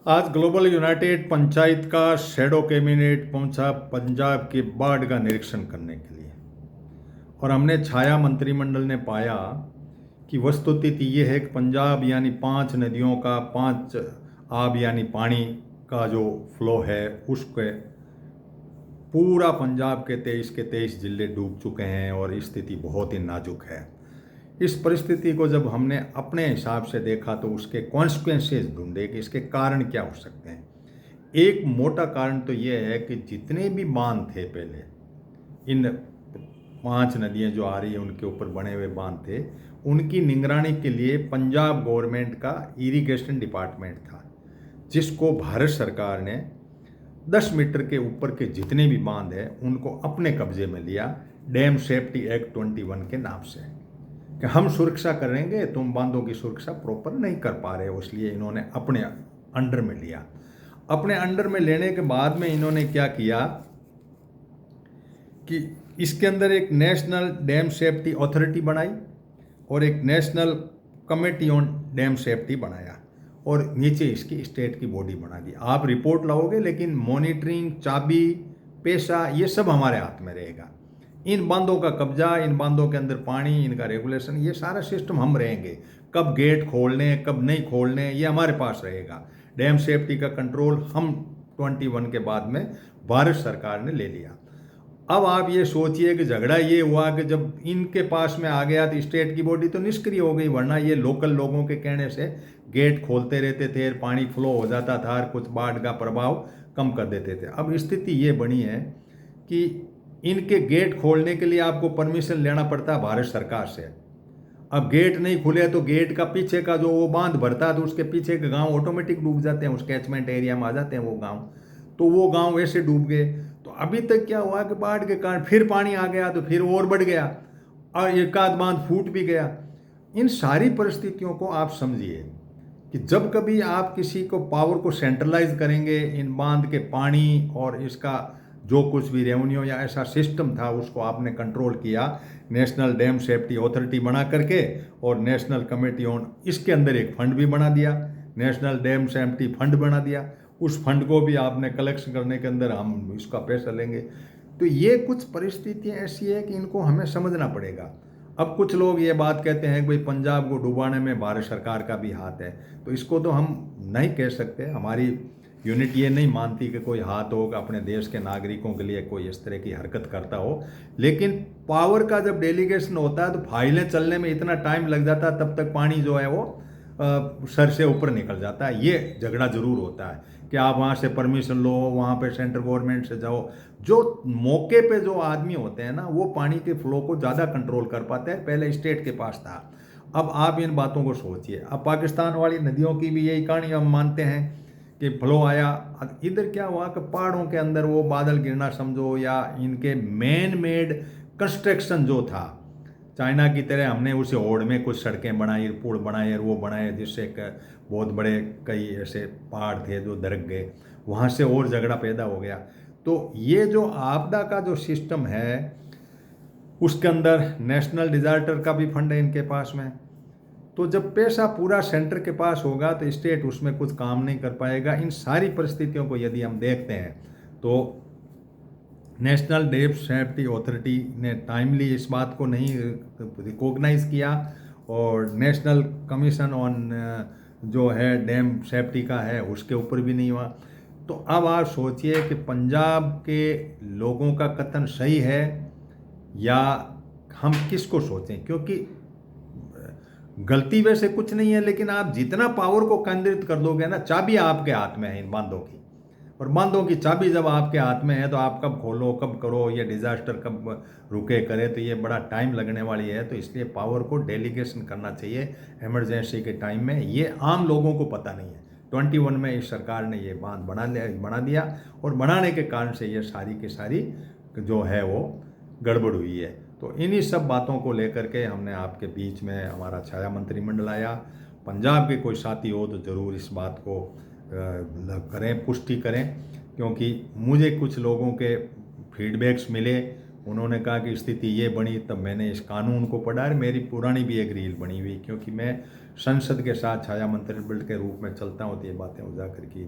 आज global United panchayat का shadow cabinet पहुंचा पंजाब की बाढ़ का निरीक्षण करने के लिए। और हमने छाया मंत्रिमंडल ने पाया कि वस्तुस्थिति ये है कि पंजाब यानी 5 नदियों का 5 आब यानी पानी का जो फ्लो है उसके पूरा पंजाब के 23 जिले डूब चुके हैं और स्थिति बहुत ही नाजुक है। इस परिस्थिति को जब हमने अपने हिसाब से देखा तो उसके कॉन्सिक्वेंसेस ढूंढे कि इसके कारण क्या हो सकते हैं। एक मोटा कारण तो ये है कि जितने भी बांध थे पहले, इन 5 नदियां जो आ रही है उनके ऊपर बने हुए बांध थे, उनकी निगरानी के लिए पंजाब गवर्नमेंट का इरिगेशन डिपार्टमेंट था, जिसको भारत सरकार ने 10 मीटर के ऊपर के जितने भी बांध हैं उनको अपने कब्जे में लिया, डैम सेफ्टी एक्ट 21 के नाम से, कि हम सुरक्षा करेंगे, तुम बांधों की सुरक्षा प्रॉपर नहीं कर पा रहे हो। इसलिए इन्होंने अपने अंडर में लिया। अपने अंडर में लेने के बाद में इन्होंने क्या किया कि इसके अंदर एक नेशनल डैम सेफ्टी अथॉरिटी बनाई और एक national committee on dam safety बनाया और नीचे इसकी स्टेट की बॉडी बना दी। आप रिपोर्ट लाओगे लेकिन मॉनिटरिंग, चाबी, पैसा ये सब हमारे हाथ में रहेगा। इन बांधों का कब्जा, इन बांधों के अंदर पानी, इनका रेगुलेशन, ये सारा सिस्टम हम रहेंगे। कब गेट खोलने कब नहीं खोलने ये हमारे पास रहेगा। डैम सेफ्टी का कंट्रोल हम 21 के बाद में भारत सरकार ने ले लिया। अब आप ये सोचिए कि झगड़ा ये हुआ कि जब इनके पास में आ गया तो स्टेट की बॉडी तो निष्क्रिय हो गई, वरना ये लोकल लोगों के कहने से गेट खोलते रहते थे, पानी फ्लो हो जाता था और कुछ बाढ़ का प्रभाव कम कर देते थे। अब स्थिति ये बनी है कि इनके गेट खोलने के लिए आपको परमिशन लेना पड़ता है भारत सरकार से। अब गेट नहीं खुले तो गेट का पीछे का जो वो बांध भरता है तो उसके पीछे के गांव ऑटोमेटिक डूब जाते हैं, उस कैचमेंट एरिया में आ जाते हैं वो गांव, तो वो गांव वैसे डूब गए। तो अभी तक क्या हुआ कि बाढ़ के कारण फिर पानी आ गया तो फिर और बढ़ गया और एक आध बांध फूट भी गया। इन सारी परिस्थितियों को आप समझिए कि जब कभी आप किसी को पावर को सेंट्रलाइज करेंगे, इन बांध के पानी और इसका जो कुछ भी रेवेन्यू या ऐसा सिस्टम था उसको आपने कंट्रोल किया नेशनल डैम सेफ्टी अथॉरिटी बना करके और नेशनल कमेटी ऑन, इसके अंदर एक फंड भी बना दिया, नेशनल डैम सेफ्टी फंड बना दिया। उस फंड को भी आपने कलेक्शन करने के अंदर हम इसका पैसा लेंगे। तो ये कुछ परिस्थितियाँ ऐसी है कि इनको हमें समझना पड़ेगा। अब कुछ लोग ये बात कहते हैं कि भाई पंजाब को डुबाने में भारत सरकार का भी हाथ है, तो इसको तो हम नहीं कह सकते। हमारी यूनिट ये नहीं मानती कि कोई हाथ हो, अपने देश के नागरिकों के लिए कोई इस तरह की हरकत करता हो। लेकिन पावर का जब डेलीगेशन होता है तो फाइलें चलने में इतना टाइम लग जाता है, तब तक पानी जो है वो सर से ऊपर निकल जाता है। ये झगड़ा जरूर होता है कि आप वहाँ से परमिशन लो, वहाँ पे सेंट्रल गवर्नमेंट से जाओ। जो मौके पे जो आदमी होते हैं ना वो पानी के फ्लो को ज़्यादा कंट्रोल कर पाते हैं, पहले स्टेट के पास था। अब आप इन बातों को सोचिए। अब पाकिस्तान वाली नदियों की भी यही कहानी हम मानते हैं कि फ्लो आया। इधर क्या हुआ कि पहाड़ों के अंदर वो बादल गिरना समझो या इनके मैन मेड कंस्ट्रक्शन जो था, चाइना की तरह हमने उसे होड़ में कुछ सड़कें बनाई, पुल बनाए और वो बनाए, जिससे बहुत बड़े कई ऐसे पहाड़ थे जो दरक गए, वहाँ से और झगड़ा पैदा हो गया। तो ये जो आपदा का जो सिस्टम है उसके अंदर नेशनल डिजास्टर का भी फंड है इनके पास में। तो जब पैसा पूरा सेंटर के पास होगा तो स्टेट उसमें कुछ काम नहीं कर पाएगा। इन सारी परिस्थितियों को यदि हम देखते हैं तो नेशनल डैम सेफ्टी अथॉरिटी ने टाइमली इस बात को नहीं रिकॉग्नाइज किया और नेशनल कमीशन ऑन जो है डैम सेफ्टी का है उसके ऊपर भी नहीं हुआ। तो अब आप सोचिए कि पंजाब के लोगों का कथन सही है या हम किसको सोचें, क्योंकि गलती वैसे कुछ नहीं है, लेकिन आप जितना पावर को केंद्रित कर दोगे ना, चाबी आपके हाथ में है इन बांधों की, और बांधों की चाबी जब आपके हाथ में है तो आप कब खोलो कब करो, ये डिजास्टर कब रुके करे, तो ये बड़ा टाइम लगने वाली है। तो इसलिए पावर को डेलीगेशन करना चाहिए इमरजेंसी के टाइम में। ये आम लोगों को पता नहीं है। 21 में इस सरकार ने ये बांध बना दिया और बनाने के कारण से ये सारी की सारी जो है वो गड़बड़ हुई है। तो इन्हीं सब बातों को लेकर के हमने आपके बीच में हमारा छाया मंत्रिमंडल आया। पंजाब के कोई साथी हो तो ज़रूर इस बात को करें, पुष्टि करें, क्योंकि मुझे कुछ लोगों के फीडबैक्स मिले उन्होंने कहा कि स्थिति ये बनी, तब मैंने इस कानून को पढ़ा और मेरी पुरानी भी एक रील बनी हुई, क्योंकि मैं संसद के साथ छाया मंत्रिमंडल के रूप में चलता हूँ, तो ये बातें उजागर की।